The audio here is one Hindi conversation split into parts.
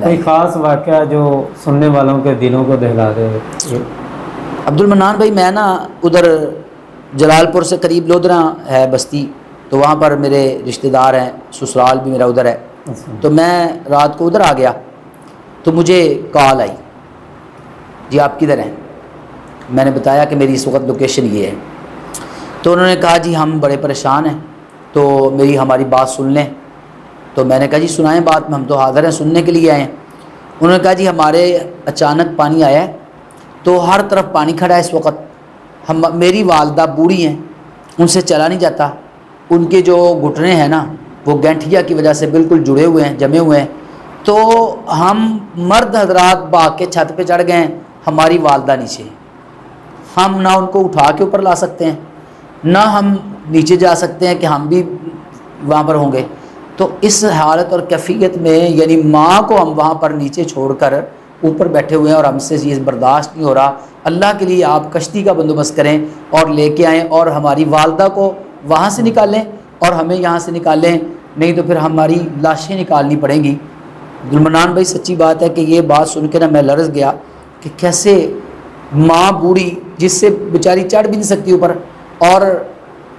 कोई ख़ास वाक़या जो सुनने वालों के दिलों को दहला दे? अब्दुल मन्नान भाई, मैं ना उधर जलालपुर से करीब लोधरा है बस्ती, तो वहाँ पर मेरे रिश्तेदार हैं, ससुराल भी मेरा उधर है। तो मैं रात को उधर आ गया तो मुझे कॉल आई, जी आप किधर हैं? मैंने बताया कि मेरी इस वक्त लोकेशन ये है। तो उन्होंने कहा जी हम बड़े परेशान हैं, तो हमारी बात सुन लें। तो मैंने कहा जी सुनाएं बात में, हम तो हाज़िर हैं, सुनने के लिए आए हैं। उन्होंने कहा जी हमारे अचानक पानी आया है, तो हर तरफ पानी खड़ा है इस वक्त। मेरी वालदा बूढ़ी हैं, उनसे चला नहीं जाता, उनके जो घुटने हैं ना वो गैंठिया की वजह से बिल्कुल जुड़े हुए हैं, जमे हुए हैं। तो हम मर्द हजरात भाग के छत पे चढ़ गए हैं, हमारी वालदा नीचे, हम ना उनको उठा के ऊपर ला सकते हैं, ना हम नीचे जा सकते हैं कि हम भी वहाँ पर होंगे। तो इस हालत और कैफियत में यानी माँ को हम वहाँ पर नीचे छोड़कर ऊपर बैठे हुए हैं और हमसे ये बर्दाश्त नहीं हो रहा। अल्लाह के लिए आप कश्ती का बंदोबस्त करें और लेके आएँ और हमारी वालदा को वहाँ से निकालें और हमें यहाँ से निकालें, नहीं तो फिर हमारी लाशें निकालनी पड़ेंगी। अब्दुल मन्नान भाई सच्ची बात है कि ये बात सुन के ना मैं लरज़ गया कि कैसे माँ बूढ़ी जिससे बेचारी चढ़ भी नहीं सकती ऊपर, और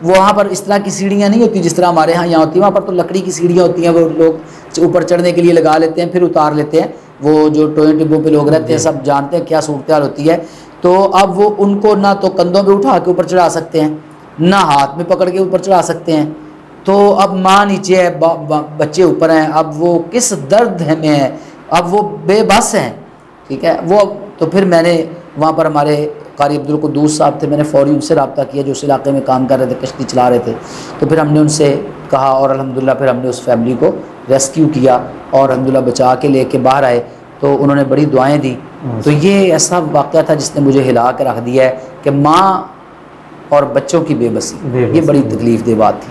वहाँ पर इस तरह की सीढ़ियाँ नहीं होती जिस तरह हमारे यहाँ होती है। वहाँ पर तो लकड़ी की सीढ़ियाँ होती हैं, वो लोग ऊपर चढ़ने के लिए लगा लेते हैं, फिर उतार लेते हैं। वो जो टोए टिब्बों पे लोग रहते हैं सब जानते हैं क्या सूरत हाल होती है। तो अब वो उनको ना तो कंधों पे उठा के ऊपर चढ़ा सकते हैं, ना हाथ में पकड़ के ऊपर चढ़ा सकते हैं। तो अब माँ नीचे है, बच्चे ऊपर हैं, अब वो किस दर्द में है, अब वो बेबस हैं, ठीक है वो। तो फिर मैंने वहाँ पर हमारे कारी अब्दुल कुद्दूस साहब थे, मैंने फ़ौरी उनसे रब्ता किया जो उस इलाके में काम कर रहे थे, कश्ती चला रहे थे। तो फिर हमने उनसे कहा और अल्हम्दुलिल्लाह फिर हमने उस फैमिली को रेस्क्यू किया और अल्हम्दुलिल्लाह बचा के लेके बाहर आए। तो उन्होंने बड़ी दुआएं दी। तो ये ऐसा वाक़या था जिसने मुझे हिला के रख दिया है कि माँ और बच्चों की बेबसी, ये बड़ी तकलीफ़ दे बात थी।